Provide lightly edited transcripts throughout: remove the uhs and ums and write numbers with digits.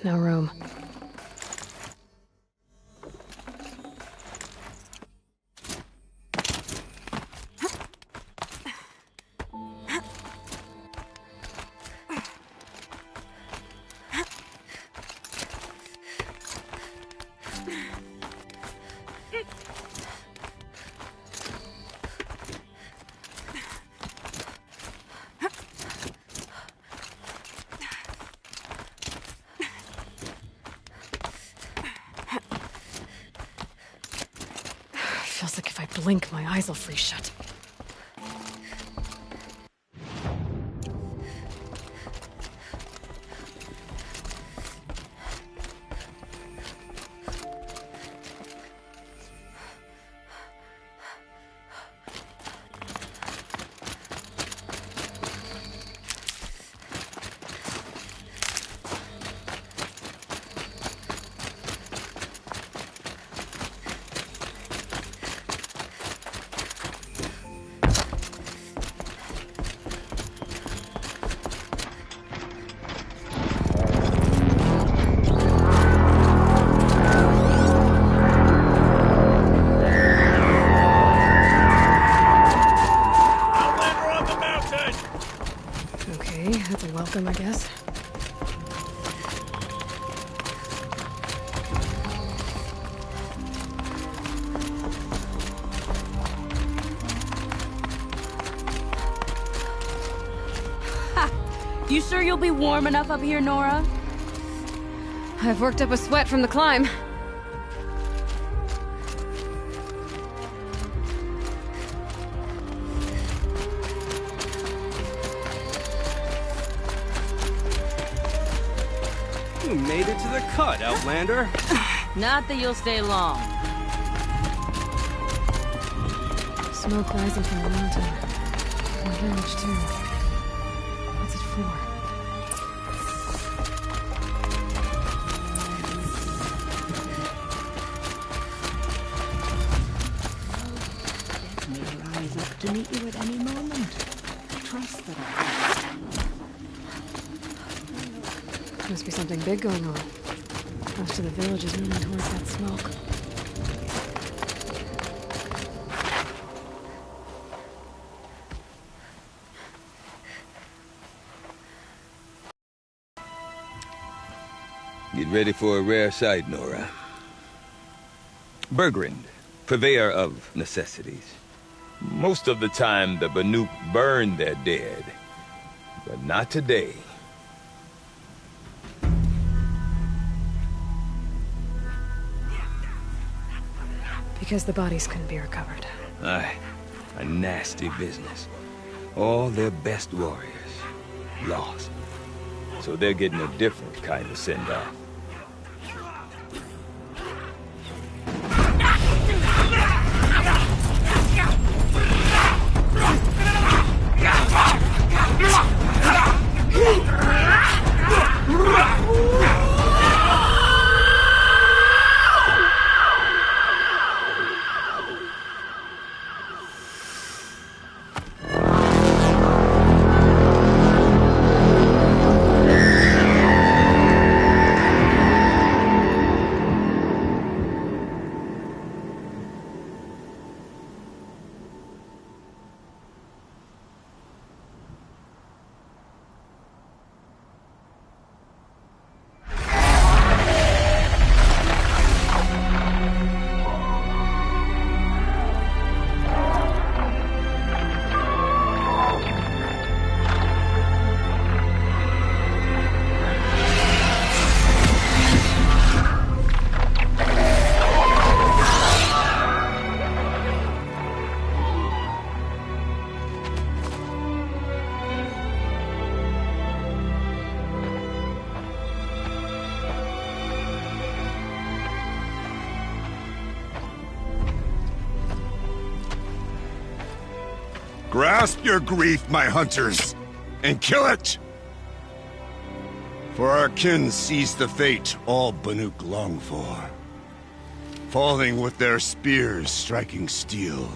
No room. Feels like if I blink, my eyes will freeze shut. I guess. Ha! You sure you'll be warm enough up here, Nora? I've worked up a sweat from the climb. You made it to the cut, Outlander. Not that you'll stay long. Smoke rising from the mountain. From the village, too. What's it for? May rise up to meet you at any moment. Trust that Must be something big going on. Most of the village is moving towards that smoke. Get ready for a rare sight, Nora. Bergrand, purveyor of necessities. Most of the time, the Banuk burn their dead. But not today. Because the bodies couldn't be recovered. Aye, a nasty business. All their best warriors lost. So they're getting a different kind of send-off. Grasp your grief, my hunters, and kill it! For our kin sees the fate all Banuk long for. Falling with their spears striking steel.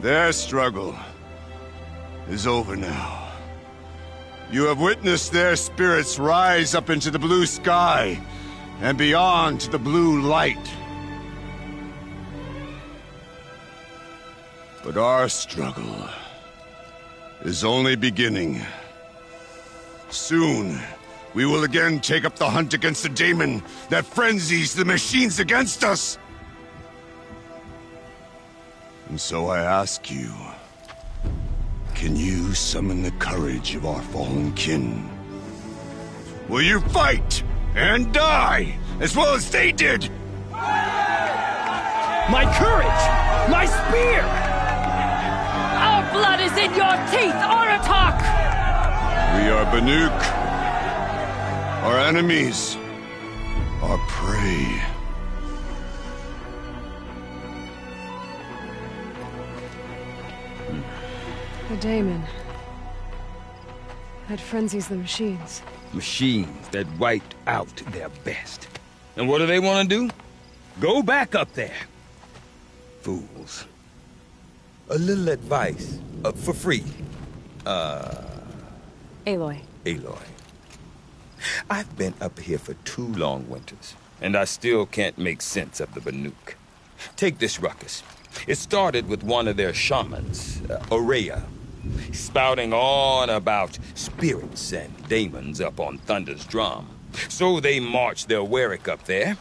Their struggle is over now. You have witnessed their spirits rise up into the blue sky and beyond to the blue light. But our struggle is only beginning. Soon, we will again take up the hunt against the daemon that frenzies the machines against us. And so I ask you, can you summon the courage of our fallen kin? Will you fight and die as well as they did? My courage! My spear! Our blood is in your teeth, Aratak! We are Banuk. Our enemies. Our prey. The daemon. That frenzies the machines. Machines that wiped out their best. And what do they want to do? Go back up there. Fools. A little advice, for free. Aloy. Aloy. I've been up here for 2 long winters, and I still can't make sense of the Banuk. Take this ruckus. It started with one of their shamans, Ourea, spouting on about spirits and daemons up on Thunder's drum. So they march their Warwick up there,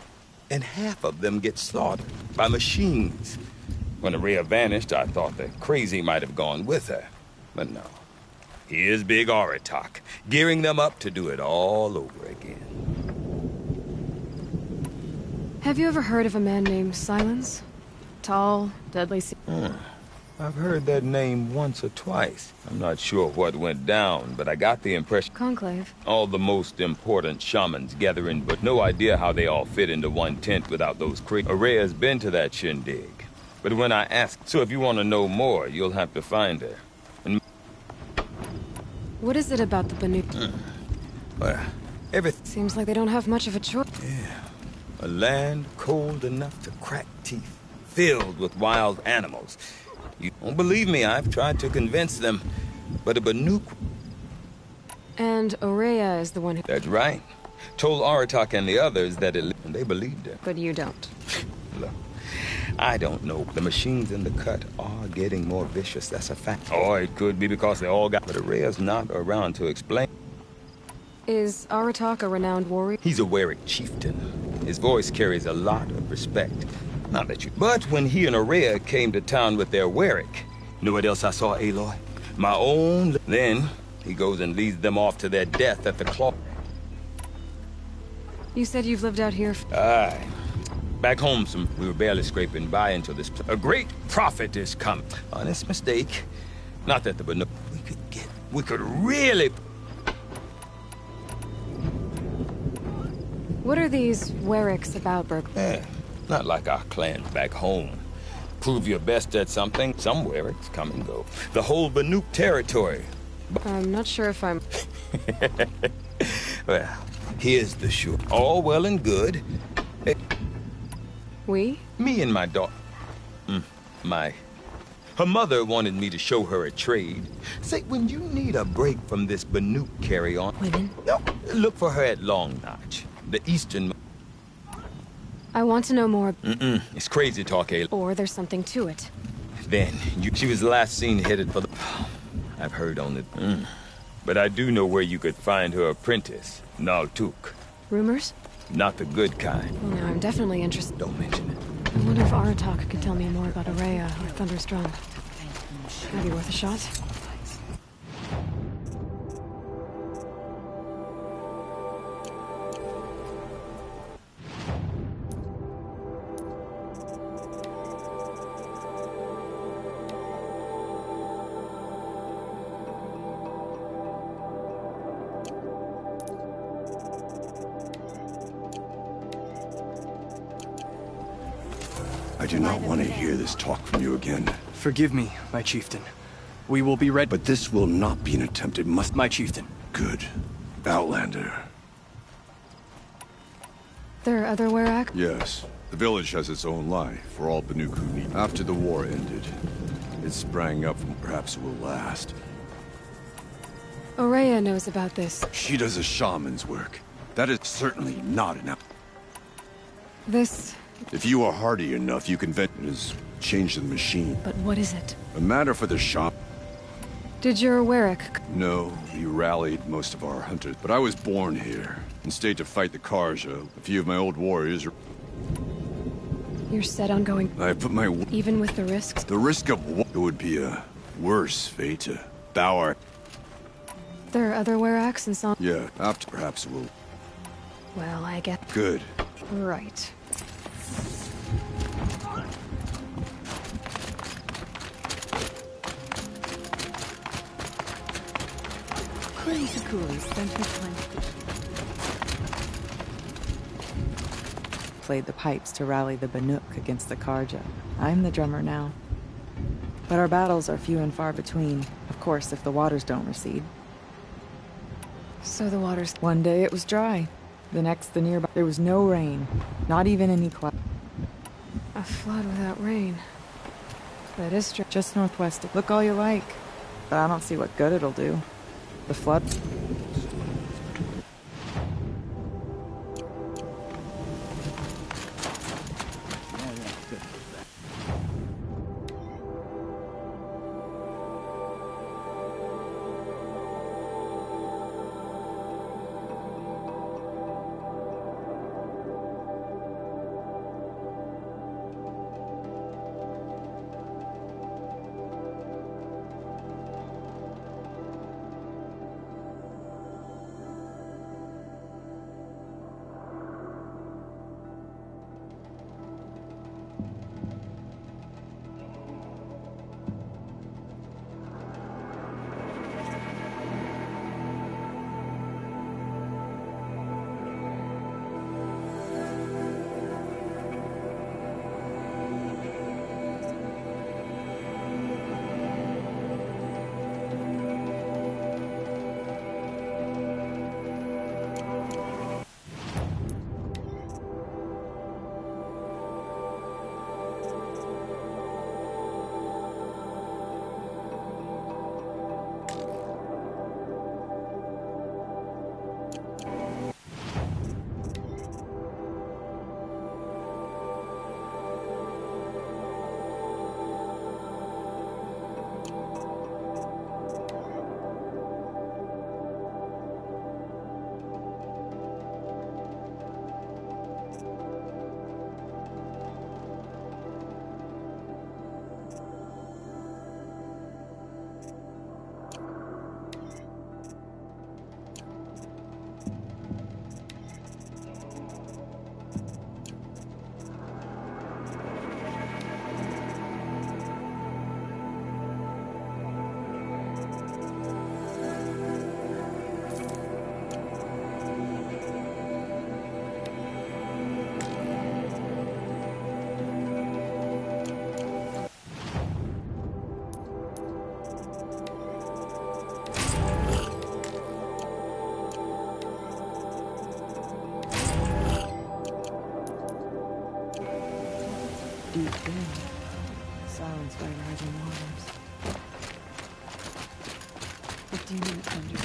and half of them get slaughtered by machines. When Ourea vanished, I thought the crazy might have gone with her, but no. Here's Big Aratak, gearing them up to do it all over again. Have you ever heard of a man named Silence? Tall, deadly... I've heard that name once or twice. I'm not sure what went down, but I got the impression... Conclave. All the most important shamans gathering, but no idea how they all fit into one tent without those creatures. Ourea's been to that shindig. But when I asked, so if you want to know more, you'll have to find her. And... What is it about the Banuk? Well, everything... Seems like they don't have much of a choice. Yeah. A land cold enough to crack teeth, filled with wild animals. You don't believe me, I've tried to convince them, but a Banuk... And Ourea is the one who... That's right. Told Aratak and the others that it... And they believed her. But you don't. Look, I don't know. The machines in the cut are getting more vicious, that's a fact. Or it could be because they all got... But Ourea's not around to explain. Is Aratak a renowned warrior? He's a Warwick chieftain. His voice carries a lot of respect. Not that you... But when he and Ourea came to town with their Warwick, you know what else I saw, Aloy? My own... Then, he goes and leads them off to their death at the claw. You said you've lived out here... Aye. Back home, we were barely scraping by until this... A great prophet is come. Honest mistake. Not that the... But no, we could really... What are these Warwicks about, Berg? Not like our clans back home. Prove your best at something, some Warwicks come and go. The whole Banuk territory. I'm not sure if I'm... Well, here's the short. All well and good. We? Me and my daughter. Her mother wanted me to show her a trade. Say, when you need a break from this Banuk carry-on... Women? No, look for her at Long Notch. The eastern... I want to know more... It's crazy talk, Aloy. Or there's something to it. Then, she was last seen headed for the... I've heard on it. But I do know where you could find her apprentice, Naltuk. Rumors? Not the good kind. Well, now I'm definitely interested. Don't mention it. I wonder if Aratak could tell me more about Ourea or Thunder's Drum. Might be worth a shot. I do not want to hear this talk from you again. Forgive me, my chieftain. We will be ready. But this will not be an attempt. It must... My chieftain. Good. Outlander. There are other Werak? Yes. The village has its own life for all Banuk who need. After the war ended, it sprang up and perhaps it will last. Aurea knows about this. She does a shaman's work. That is certainly not enough. This... If you are hardy enough, you can change the machine. But what is it? A matter for the shaman. Did your Warwick... No, he rallied most of our hunters, but I was born here and stayed to fight the Karja. A few of my old warriors are... You're set on going... I put my... Even with the risks? The risk of war would be a worse fate to bow our... There are other Warracks and some... Yeah, after perhaps we'll... Well, I get... Good. Right. Played the pipes to rally the Banuk against the Karja. I'm the drummer now. But our battles are few and far between, of course, if the waters don't recede. So the water's... One day it was dry. The next, the nearby... There was no rain. Not even any cloud. A flood without rain. That is true. Just northwest. Look all you like. But I don't see what good it'll do. The flood... Deep in, silenced by rising waters. 15 minutes under.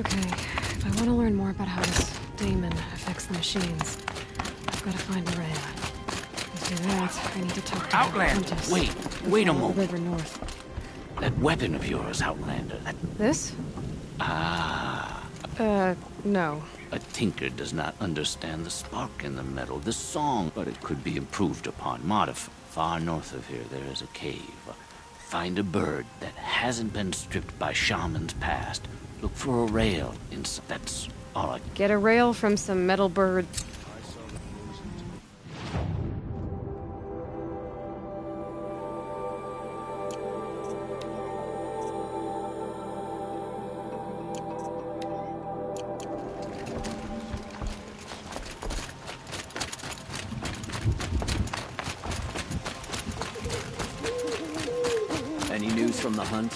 Okay, if I want to learn more about how this daemon affects the machines, I've got to find Aurea. To do that, I need to talk to Outlander! Countess. Wait a Follow moment. the river north. That weapon of yours, Outlander, that... This? No. A tinker does not understand the spark in the metal, the song, but it could be improved upon, modified. Far north of here, there is a cave. Find a bird that hasn't been stripped by shamans past. Look for a rail inside. That's all I... Get a rail from some metal bird. Any news from the hunt?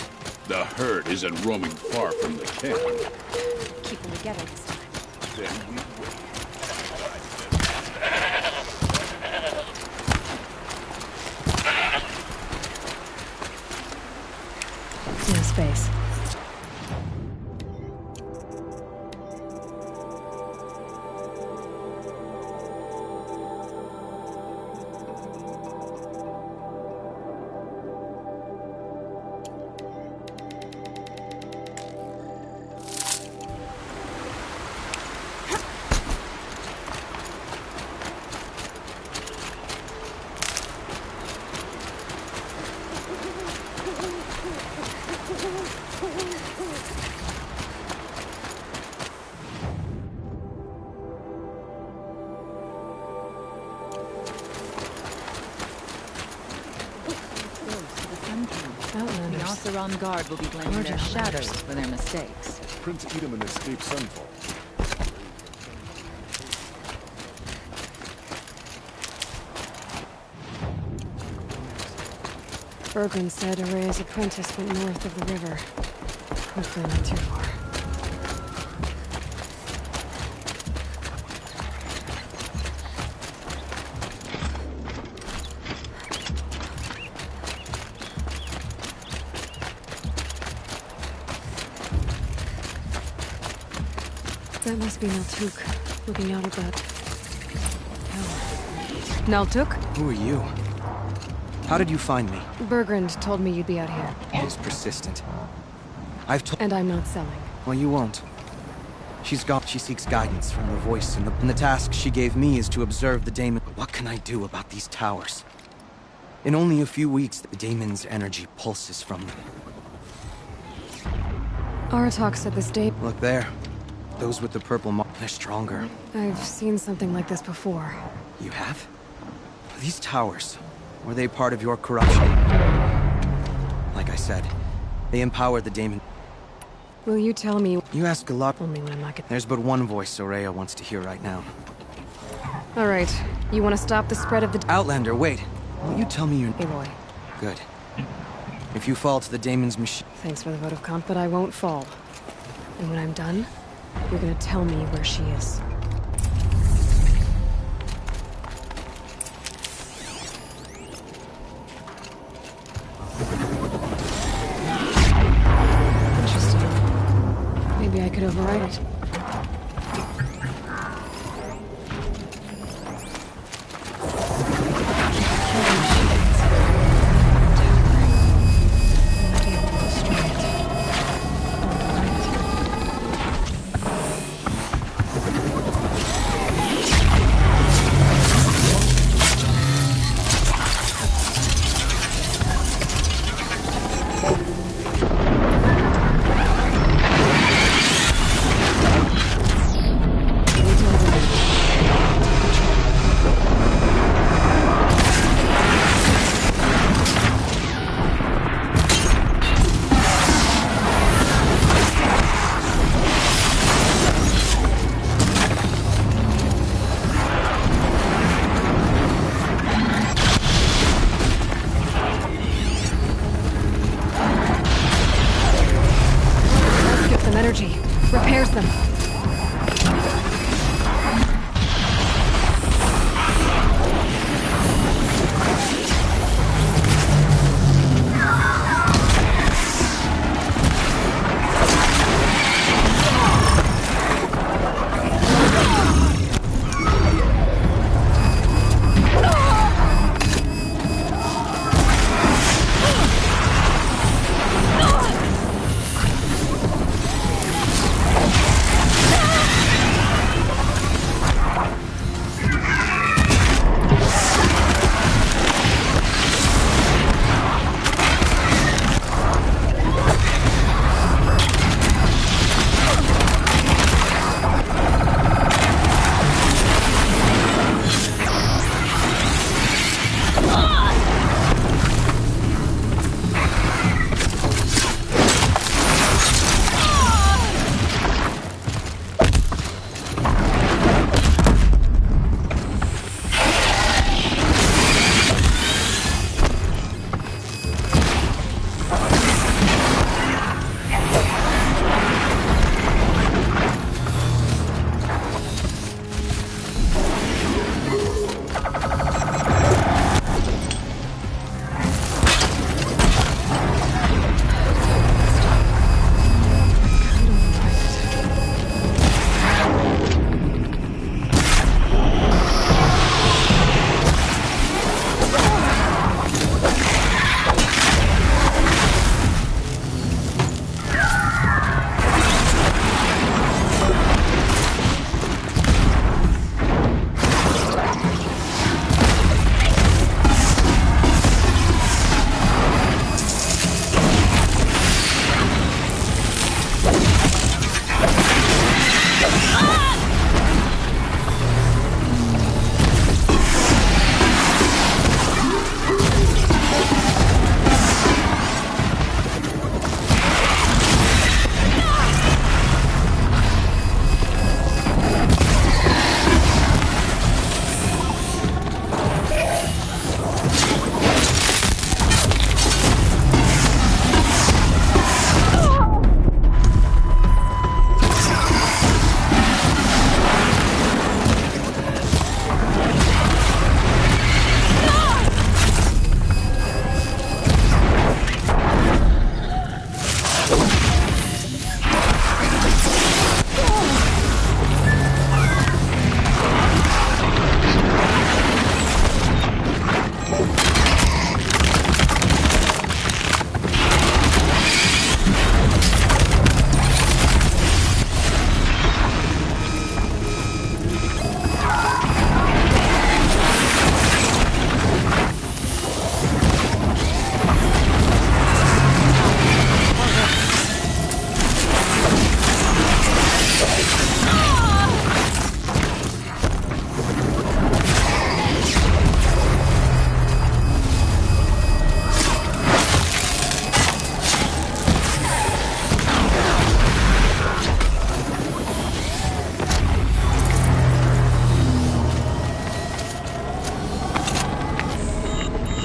The herd isn't roaming far from the camp. Keep them together this time. Then we No space. The Outlanders. Oseram Guard will be blaming Large their outlanders. shadows for their mistakes. Prince Edaman escaped Sunfall. Bergren said Araya's apprentice went north of the river. Hopefully not too far. That must be Naltuk, looking out at that tower. Naltuk? Who are you? How did you find me? Bergrand told me you'd be out here. It is persistent. I've told... And I'm not selling. Well, you won't. She seeks guidance from the voice, and the task she gave me is to observe the daemon. But what can I do about these towers? In only a few weeks, the daemon's energy pulses from them. Aratak said this day... Look there. Those with the purple mark, they're stronger. I've seen something like this before. You have? These towers, were they part of your corruption? Like I said, they empowered the daemon. Will you tell me... You ask a lot. Only when I'm not There's but one voice Soraya wants to hear right now. Alright, you want to stop the spread of the... Outlander, wait. Won't you tell me your... Aloy. Good. If you fall to the daemon's machine... Thanks for the vote of comp, but I won't fall. And when I'm done, you're gonna tell me where she is. Interesting. Maybe I could override it.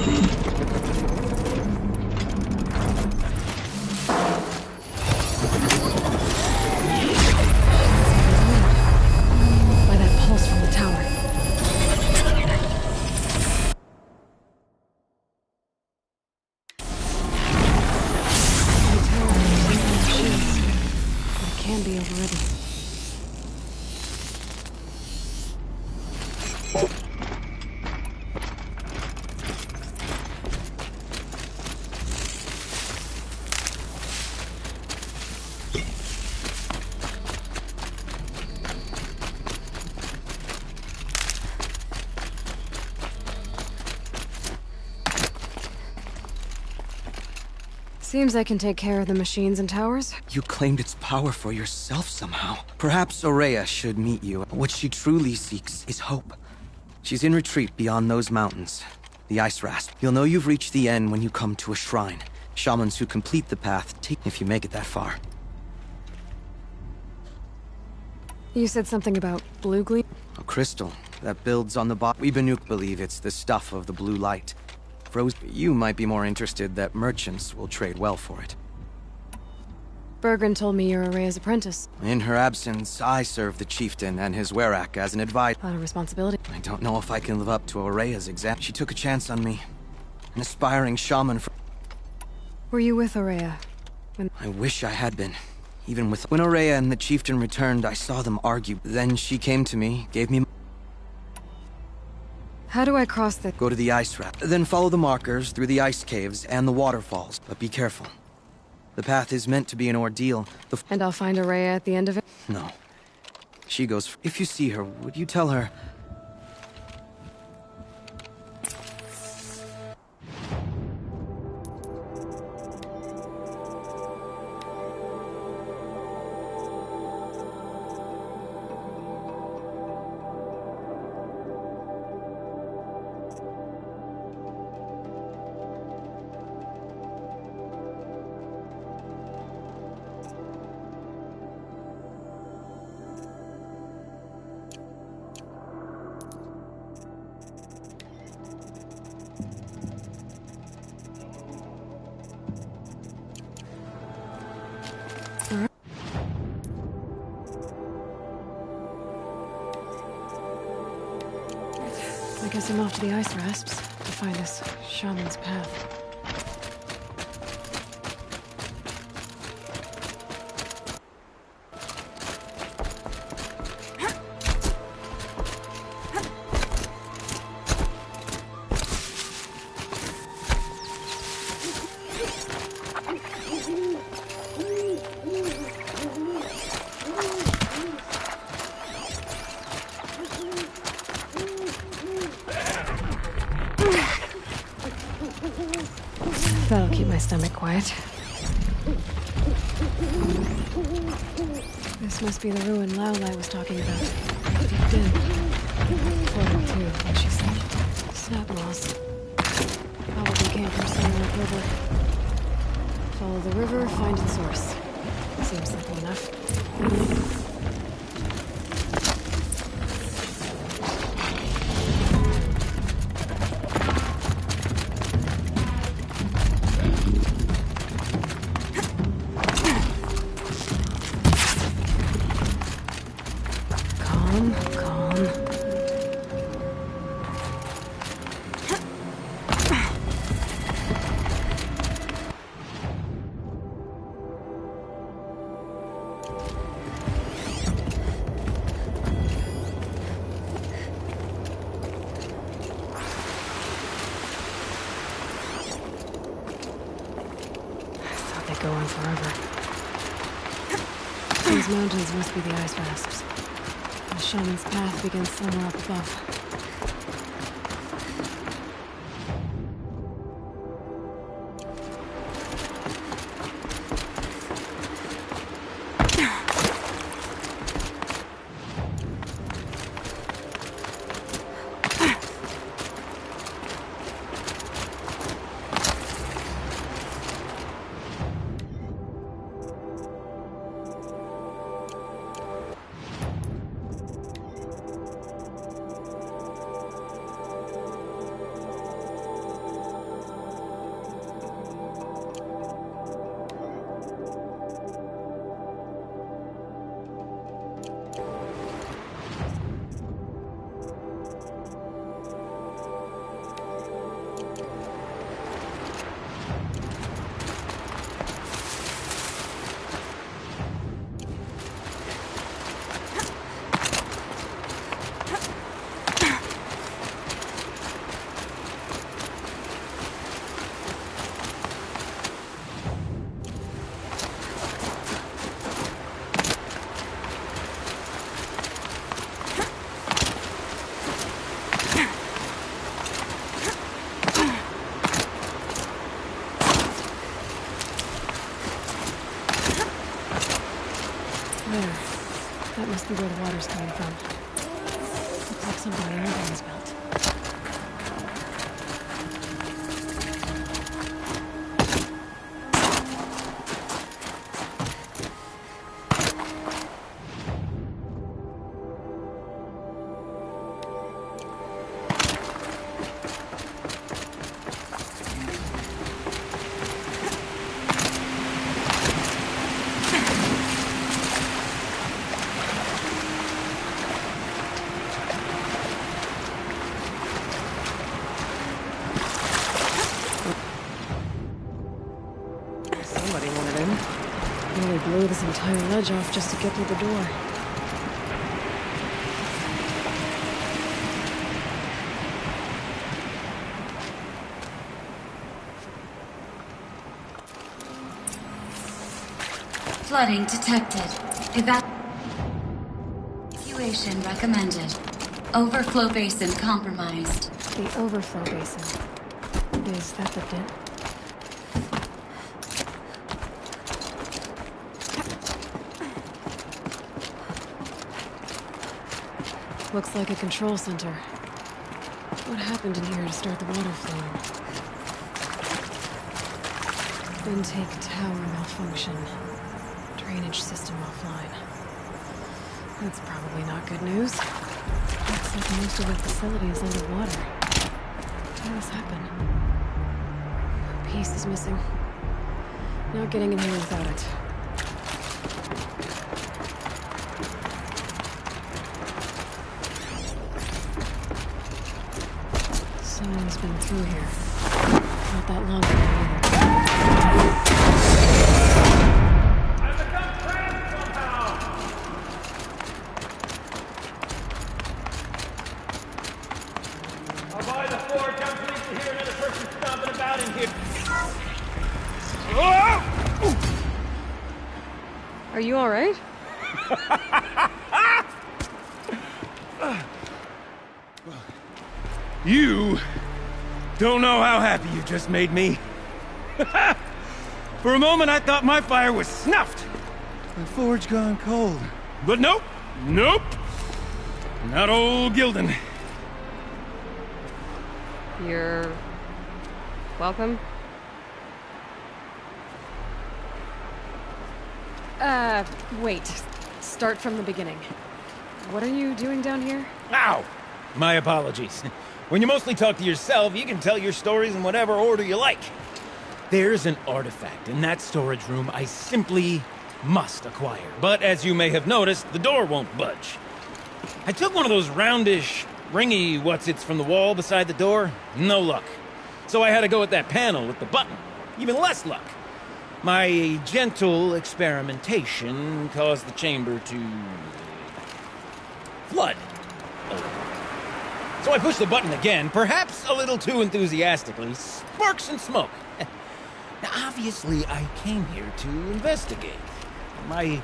By that pulse from the tower. The tower is in the machines, but it can be overridden. Seems I can take care of the machines and towers. You claimed its power for yourself somehow. Perhaps Ourea should meet you. What she truly seeks is hope. She's in retreat beyond those mountains. The Ice Rasp. You'll know you've reached the end when you come to a shrine. Shamans who complete the path take if you make it that far. You said something about blue gleam? A crystal that builds on the bot. We Banuk believe it's the stuff of the blue light. You might be more interested that merchants will trade well for it. Bergren told me you're Ourea's apprentice. In her absence, I serve the chieftain and his werak as an advisor. A lot of responsibility. I don't know if I can live up to Ourea's exam. She took a chance on me. An aspiring shaman for... Were you with Ourea? I wish I had been. Even with... When Ourea and the chieftain returned, I saw them argue. Then she came to me, gave me... How do I cross the... Go to the ice wrap. Then follow the markers through the ice caves and the waterfalls. But be careful. The path is meant to be an ordeal. And I'll find Ourea at the end of it? No. She goes... If you see her, would you tell her... I guess I'm off to the Ice Rasps to find this shaman's path. That'll keep my stomach quiet. This must be the ruin Laolai was talking about. Deep in. Floating too, like she said. Snap moss. Probably came from somewhere upriver. Follow the river, find its source. Seems simple enough. Go on forever. These mountains must be the Ice Rasps. The shaman's path begins somewhere up above. must be where the water's coming from. Looks like something the Argon's built. Somebody wanted in. Nearly blew this entire ledge off just to get through the door. Flooding detected. Evacuation recommended. Overflow basin compromised. The overflow basin. Is that the dip? Looks like a control center. What happened in here to start the water flowing? Intake tower malfunction. Drainage system offline. That's probably not good news. Looks like most of the facility is underwater. How did this happen? A piece is missing. Not getting in here without it. Someone's been through here. Not that long ago either. I've become trapped somehow! I'll buy the forge. I'm pleased to hear another person stomping about in here. Are you alright? You don't know how happy you just made me. For a moment, I thought my fire was snuffed. The forge gone cold. But nope, nope. Not old Gildan. You're... welcome? Wait. Start from the beginning. What are you doing down here? Ow! My apologies. When you mostly talk to yourself, you can tell your stories in whatever order you like. There's an artifact in that storage room I simply must acquire. But as you may have noticed, the door won't budge. I took one of those roundish, ringy what's-its from the wall beside the door. No luck. So I had to go with that panel with the button. Even less luck. My gentle experimentation caused the chamber to... flood. So I pushed the button again, perhaps a little too enthusiastically. Sparks and smoke. Now, obviously, I came here to investigate. My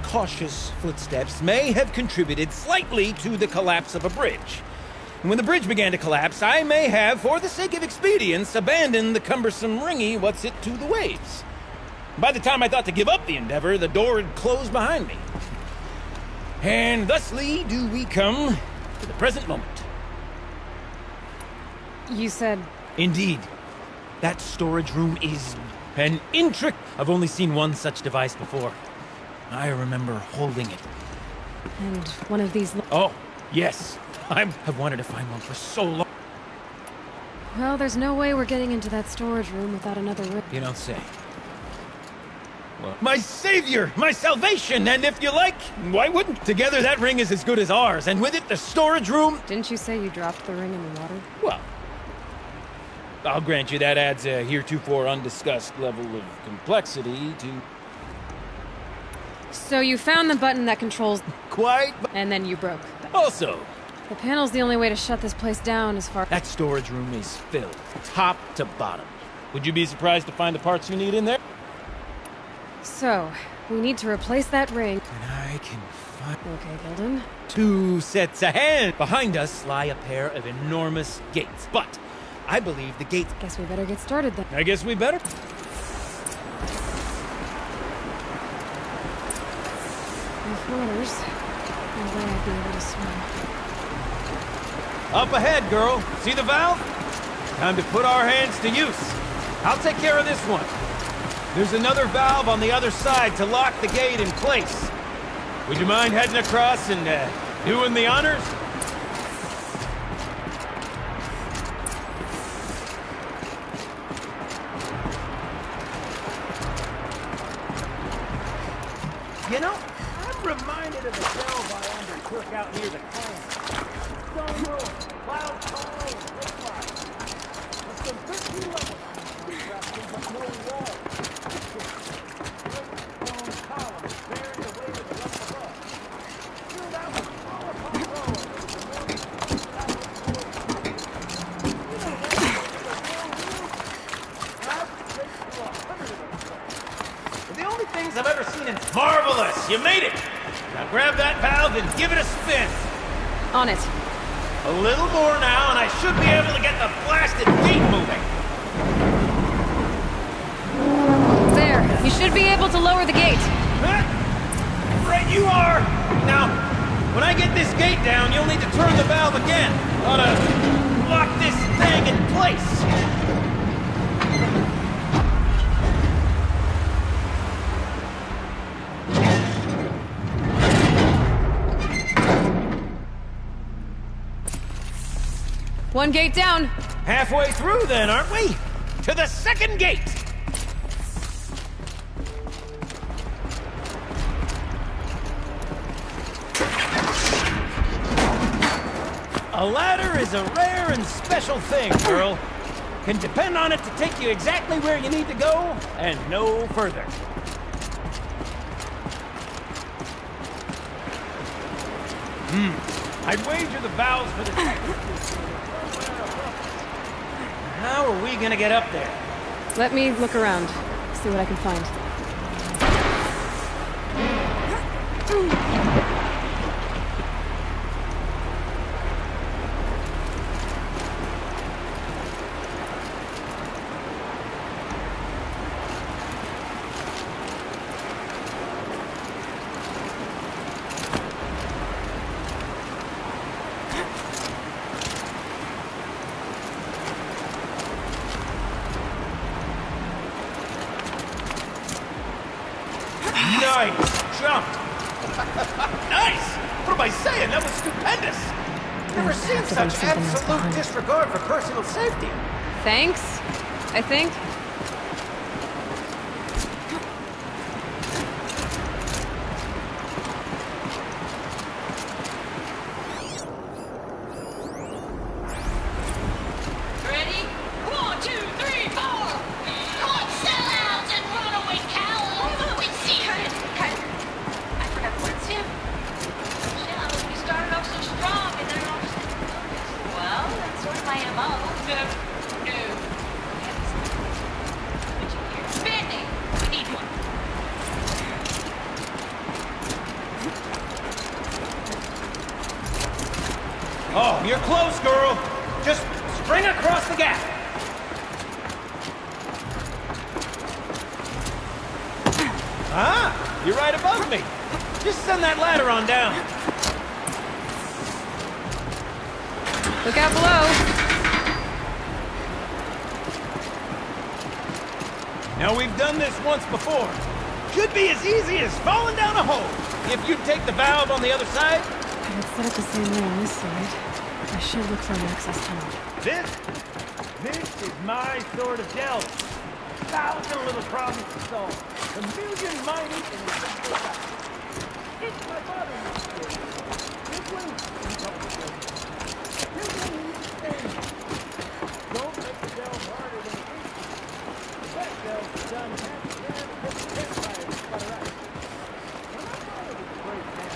cautious footsteps may have contributed slightly to the collapse of a bridge. And when the bridge began to collapse, I may have, for the sake of expedience, abandoned the cumbersome ringy what's-it to the waves. By the time I thought to give up the endeavor, the door had closed behind me. And thusly do we come to the present moment. You said... Indeed. That storage room is an intricate... I've only seen one such device before. I remember holding it. And one of these... Oh, yes. I've wanted to find one for so long. Well, there's no way we're getting into that storage room without another ring. You don't say. Well, my savior! My salvation! And if you like, why wouldn't? Together that ring is as good as ours, and with it the storage room... Didn't you say you dropped the ring in the water? Well, I'll grant you that adds a heretofore undiscussed level of complexity to... So you found the button that controls... Quite... And then you broke that. Also... The panel's the only way to shut this place down as far... That storage room is filled, top to bottom. Would you be surprised to find the parts you need in there? So, we need to replace that ring. And I can find... Okay, Gildan. 2 sets of hands. Behind us lie a pair of enormous gates, but I believe the gates... Guess we better get started then. I guess we better. waters. No way I'd be able to swim. Up ahead, girl. See the valve? Time to put our hands to use. I'll take care of this one. There's another valve on the other side to lock the gate in place. Would you mind heading across and doing the honors? You know, I'm reminded of the delve I undertook out near the clan. Stone Road, Cloud Call, and Woodfire. With some 13 levels on but no wall. Great stone columns bearing the weight of the rough above. Sure, that was all upon the road. The only things I've ever seen in... Marvelous! You made it! Now grab that valve and give it a spin. On it. A little more now, and I should be able to get the blasted gate moving. There. You should be able to lower the gate. Huh? Right you are! Now, when I get this gate down, you'll need to turn the valve again. Ought to lock this thing in place. One gate down. Halfway through then, aren't we? To the second gate! A ladder is a rare and special thing, girl. Can depend on it to take you exactly where you need to go, and no further. I'd wager the valves for the How are we gonna get up there? Let me look around. See what I can find. Nice jump! Nice! What am I saying? That was stupendous! Never seen such absolute disregard for personal safety. Thanks, I think. Ready? 1, 2, 3, 4! Caught sellouts and runaway cowards! We see her! I forgot the words, Tim. Yeah, we started off so strong and then all just... Well, that's sort of my MO. No. Switching gears. Band-Aid! We need one. Oh, you're close, girl. Just spring across the gap. Ah, you're right above me. Just send that ladder on down. Look out below. Now, we've done this once before. Should be as easy as falling down a hole. If you take the valve on the other side. I'd set it the same way on this side. I should look for an access tunnel. This is my sort of delve. 1,000 little problems to solve. 1,000,000 mighty and a simple fact. It's my father used to say. This one is public service. This one needs to stay. Don't make the delve harder than it is. The best delve is done half the time and gets the campfire to cut her out. When my father was a great man,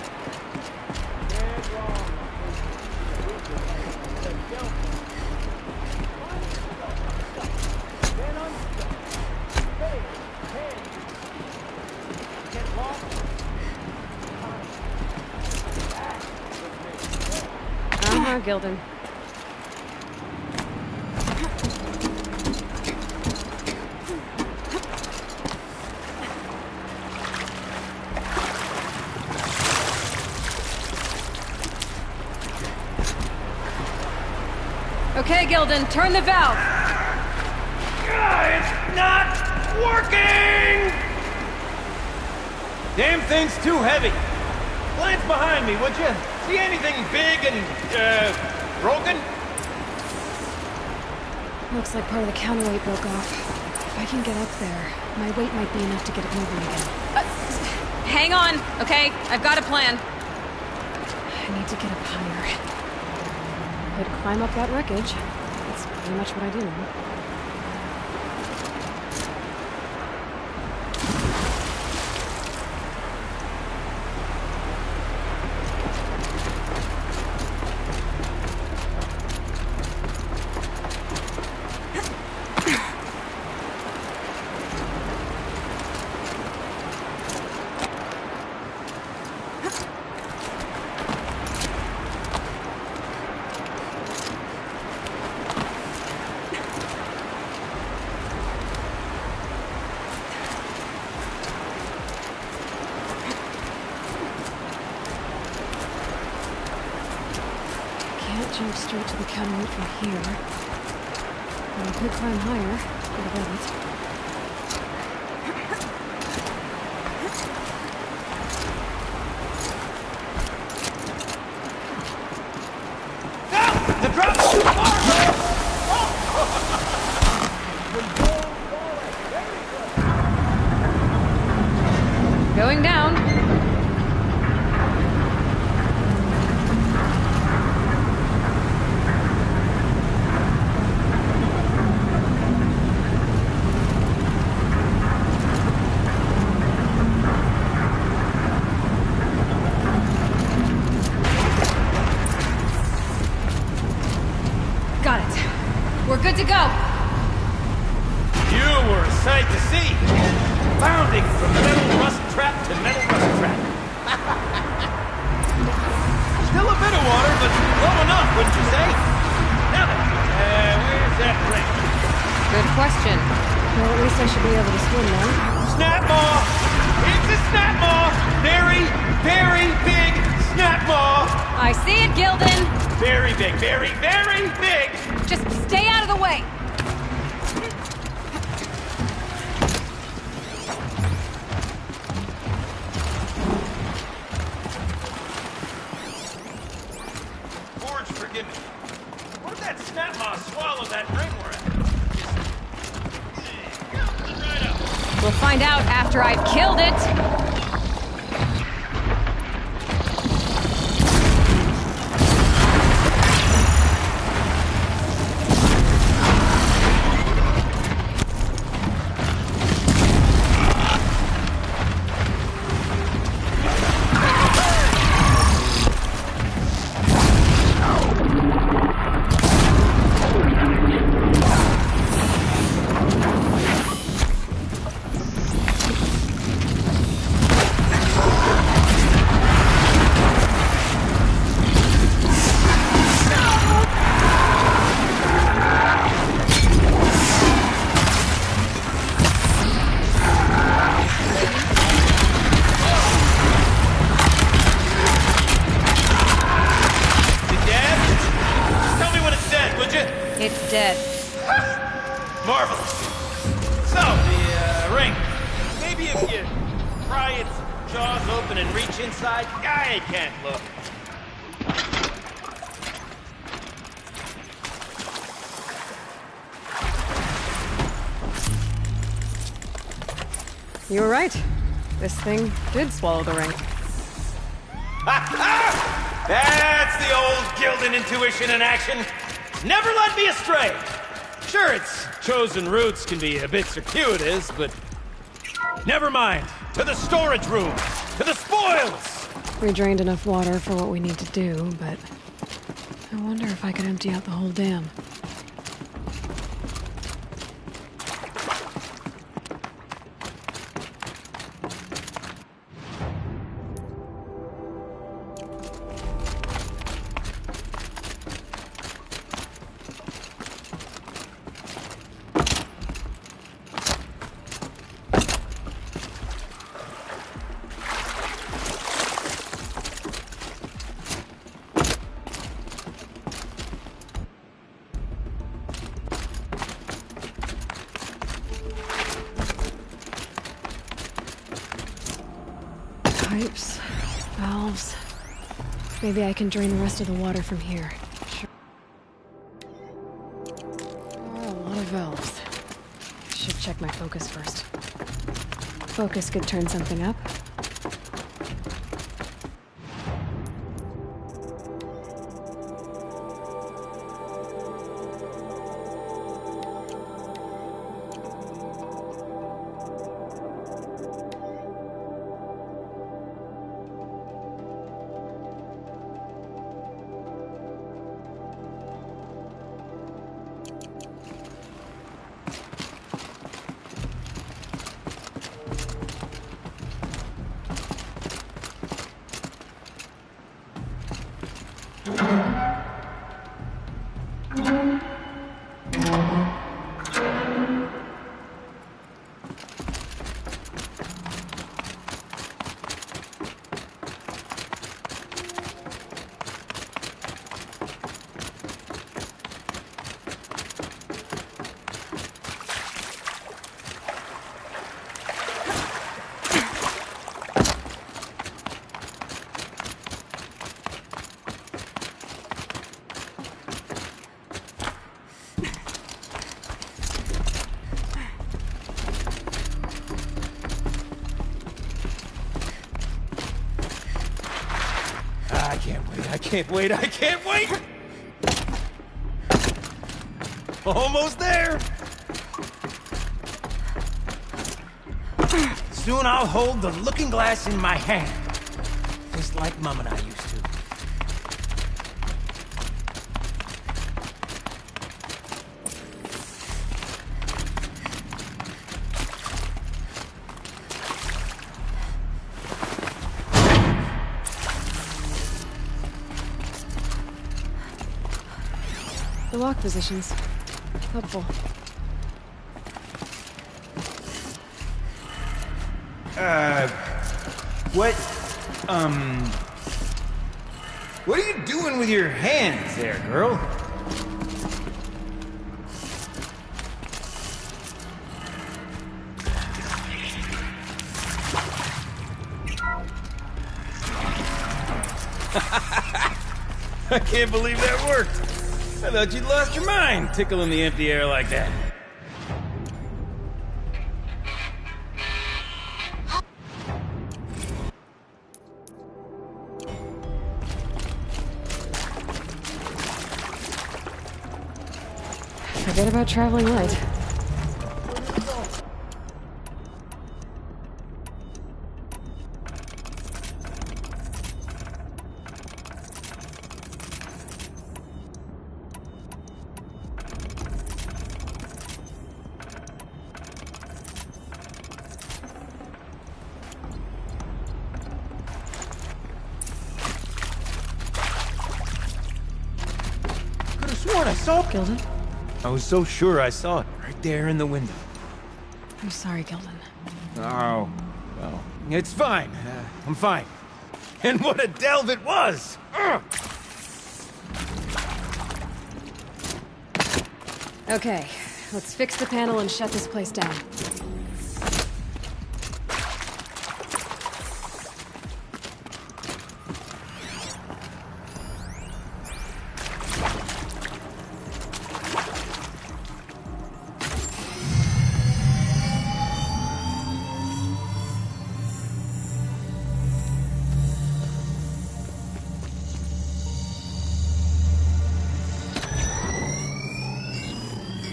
dead wrong. Then unstuck. Fail. Head. Get lost. Gilden. Gilden, turn the valve. It's not working! Damn thing's too heavy. Glance behind me, would you? See anything big and, broken? Looks like part of the counterweight broke off. If I can get up there, my weight might be enough to get it moving again. Hang on, okay? I've got a plan. I need to get up higher. I'd climb up that wreckage. That's pretty much what I do now. Jump straight to the counterweight from here. But I could climb higher, get above it. The drop's too far, man! Going down. Good to go. You were a sight to see. Bounding from metal rust trap to metal rust trap. Still a bit of water, but low enough, wouldn't you say? Now then, where's that ring? Good question. Well, at least I should be able to swim now. Snap maw! It's a snap maw! Very, very big snap maw! I see it, Gilden. Very big, very, very big! Just stay out of the way! Forge, forgive me. What if that snap maw swallowed that ring we're at? Right up. We'll find out after I've killed it! It's dead. Marvelous. So, the ring. Maybe if you pry its jaws open and reach inside, I can't look. You were right. This thing did swallow the ring. That's the old Gilden intuition in action. Never led me astray. Sure, its chosen routes can be a bit circuitous, but never mind. To the storage room, to the spoils. We drained enough water for what we need to do, but I wonder if I could empty out the whole dam. Pipes, valves. Maybe I can drain the rest of the water from here. Sure. Oh, a lot of valves. Should check my focus first. Focus could turn something up. I can't wait! Almost there! Soon I'll hold the looking glass in my hand. Just like Mom and I used to. The lock positions. Helpful. What are you doing with your hands there, girl? I can't believe that worked. I thought you'd lost your mind, tickling the empty air like that. Forget about traveling light. Sworn I saw Gilden? I was so sure I saw it right there in the window. I'm sorry, Gilden. Oh, well, it's fine. I'm fine. And what a delve it was! Ugh. Okay, let's fix the panel and shut this place down.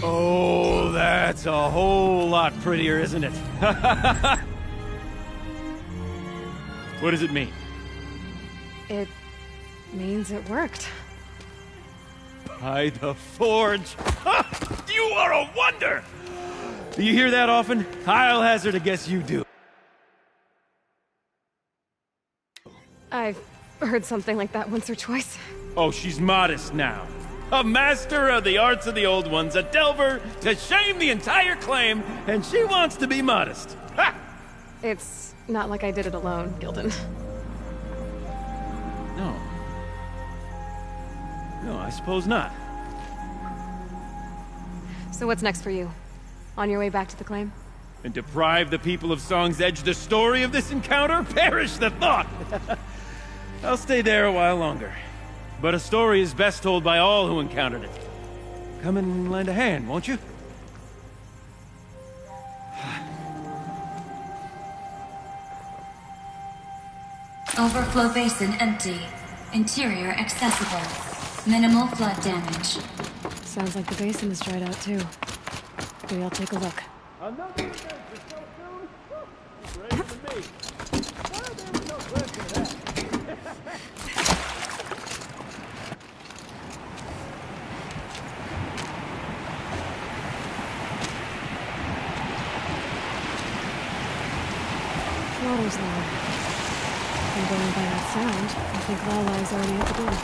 Oh, that's a whole lot prettier, isn't it? What does it mean? It means it worked. By the Forge! You are a wonder! Do you hear that often? I'll hazard a guess you do. I've heard something like that once or twice. Oh, she's modest now. A master of the arts of the old ones, a delver to shame the entire claim, and she wants to be modest. Ha! It's not like I did it alone, Gilden. No. No, I suppose not. So what's next for you? On your way back to the claim? And deprive the people of Song's Edge the story of this encounter? Perish the thought! I'll stay there a while longer. But a story is best told by all who encountered it. Come and lend a hand, won't you? Overflow basin empty. Interior accessible. Minimal flood damage. Sounds like the basin is dried out too. Maybe I'll take a look. Another adventure so soon? Great for me. Well, there was no question of that. Water's low. And going by that sound, I think Lala is already at the door.